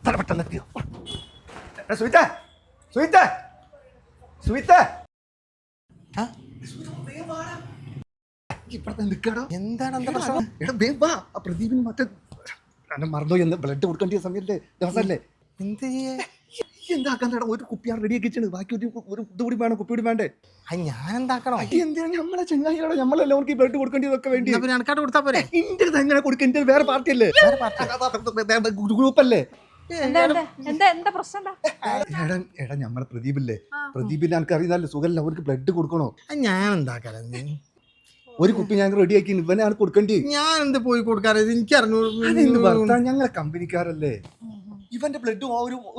എത്ര പെട്ടെന്ന് എത്തിയോ? സുഹിത്തേ, സുഹിത്തേ, സുഹിത്തേ, ഇപ്പഴത്തെ നിൽക്കടോ. എന്താണ് എന്താ പ്രശ്നം? എടാ വേഗം വാ. ആ പ്രദീപിന് മറ്റേ മറന്നോ എന്ന് ബ്ലഡ് കൊടുക്കേണ്ട സമയല്ലേ, ദിവസമല്ലേ? എന്ത് ചെയ്യേ? എന്താക്കാൻ ഒരു കുപ്പിയാണ് റെഡി ആക്കി വെച്ചത്. ബാക്കി ഒരു ഇതുകൂടി വേണം, കുപ്പി കൂടി വേണ്ടേ? ഞാൻ എന്താക്കണോ? എന്തിനാ നമ്മളെ ചങ്ങായികളോ നമ്മളെല്ലാവർക്കും ഈ ബ്ലഡ് കൊടുക്കേണ്ടതൊക്കെ വേണ്ടി അനക്കാട്ട് കൊടുത്താ പോരെ? എന്റെ എങ്ങനെ കൊടുക്കുക? എന്റെ വേറെ പാർട്ടി അല്ലേ, ഗ്രൂപ്പല്ലേ? എടാ നമ്മളെ പ്രദീപില്ലേ, പ്രദീപിനെ എനിക്ക് അറിയുന്നല്ലേ, സുഖല്ല, അവർക്ക് ബ്ലഡ് കൊടുക്കണോ? ഞാൻ എന്താക്കാല? ഒരു കുപ്പി ഞാൻ റെഡി ആക്കി, ഇവനാണ് കൊടുക്കേണ്ടി. ഞാൻ എന്ത് പോയി കൊടുക്കാറ്? എനിക്ക് അറിഞ്ഞു, ഞങ്ങളെ കമ്പനിക്കാരല്ലേ, ഇവന്റെ ബ്ലഡ്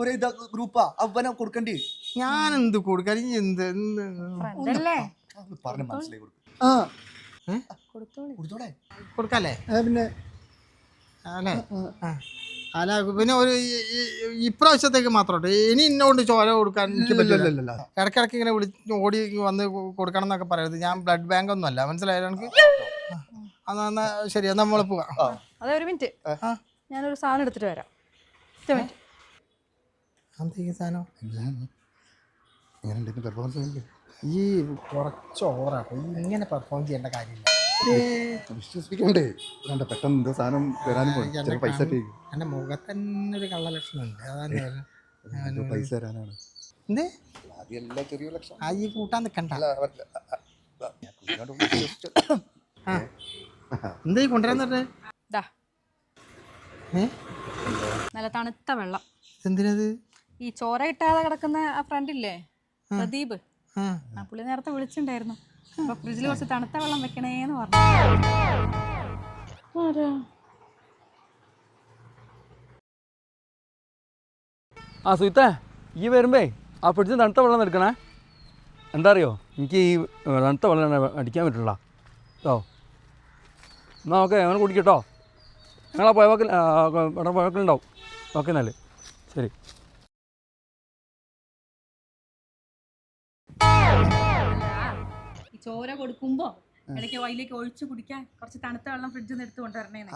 ഒരു ഗ്രൂപ്പാ, അവനാ കൊടുക്കേണ്ടി. ഞാൻ എന്ത് കൊടുക്കാൻ? എന്ത് പറഞ്ഞ മനസ്സിലായി കൊടുക്കാല്ലേ? പിന്നെ അല്ലേ? അല്ല പിന്നെ ഒരു ഇപ്രാവശ്യത്തേക്ക് മാത്രം ഇനി ഇന്നോണ്ട് ചോര കൊടുക്കാൻ എനിക്ക് പറ്റില്ല. ഇടയ്ക്കിടയ്ക്ക് ഇങ്ങനെ ഓടി വന്ന് കൊടുക്കണം എന്നൊക്കെ പറയരുത്. ഞാൻ ബ്ലഡ് ബാങ്ക് ഒന്നും അല്ല, മനസ്സിലായോ എനിക്ക്? എന്നാ ശരി, എന്നാ നമ്മള് പോവാം. അതെ, ഒരു മിനിറ്റ്, ഞാനൊരു സാധനം എടുത്തിട്ട് വരാം. സാധനം ഈ കുറച്ച് ഓവറാട്ടോ, ഇങ്ങനെ പെർഫോം ചെയ്യേണ്ട കാര്യമില്ല. വിശ്വസിപ്പിക്കണ്ടേ? പെട്ടെന്ന് എന്തോ സാധനം തരാനും പൈസ എന്റെ മുഖത്ത് തന്നെ ഒരു കള്ള ലക്ഷണം ഉണ്ട്. അതാണ് പൈസ തരാനാണ്. എന്തേ ചെറിയ ലക്ഷം ഈ കൂട്ടാൻ നിക്കണ്ട. എന്താ കൊണ്ടുവരാന്ന് പറഞ്ഞേ? നല്ല തണുത്ത വെള്ളം. എന്തിനത്? ഈ ചോര കിട്ടാതെ കിടക്കുന്ന ആ ഫ്രണ്ടില്ലേ, പ്രദീപ്, ആ പുള്ളി നേരത്തെ വിളിച്ചിട്ടുണ്ടായിരുന്നു. അപ്പൊ ഫ്രിഡ്ജിൽ കുറച്ച് തണുത്ത വെള്ളം വെക്കണേന്ന് പറഞ്ഞു. ആ സുഹിത്തേ, ഈ വരുമ്പേ ആ ഫ്രിഡ്ജിൽ തണുത്ത വെള്ളം എടുക്കണേ. എന്താ അറിയോ, എനിക്ക് ഈ തണുത്ത വെള്ളം അടിക്കാൻ പറ്റില്ല കേട്ടോ. എന്നാൽ ഓക്കെ, അങ്ങനെ കുടിക്കട്ടോ. ഞങ്ങളാ പോയവാക്കിൽ ഇവിടെ പോയവാക്കിലുണ്ടാവും. ഓക്കെ എന്നാൽ ശരി. ഈ ചോര കൊടുക്കുമ്പോ ഇടയ്ക്ക് വയലിലേക്ക് ഒഴിച്ചു കുടിക്കാൻ കുറച്ച് തണുത്ത വെള്ളം ഫ്രിഡ്ജിൽ നിന്ന് എടുത്ത് കൊണ്ടുവരണേന്ന്.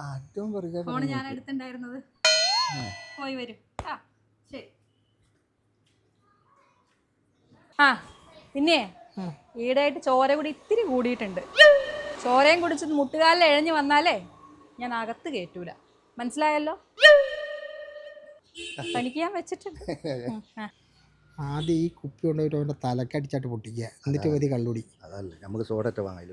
ഫോണ് ഞാൻ എടുത്തിട്ടുണ്ടായിരുന്നത്. പോയി വരും. ശരി. പിന്നെ ഈടായിട്ട് ചോര കൂടി ഇത്തിരി കൂടിയിട്ടുണ്ട്. ചോരയും കുടിച്ചത് മുട്ടുകാലിൽ എഴഞ്ഞു വന്നാലേ ഞാൻ അകത്ത് കയറ്റൂല, മനസ്സിലായല്ലോ? തനിക്ക് ഞാൻ വെച്ചിട്ടുണ്ട്. ആദ്യം ഈ കുപ്പി കൊണ്ടുപോയിട്ട് അവൻ്റെ തലക്കടിച്ചാട്ട് പൊട്ടിക്കുക, എന്നിട്ട് മതി കള്ളുടി. അതല്ലേ നമുക്ക് സോഡ വാങ്ങാൻ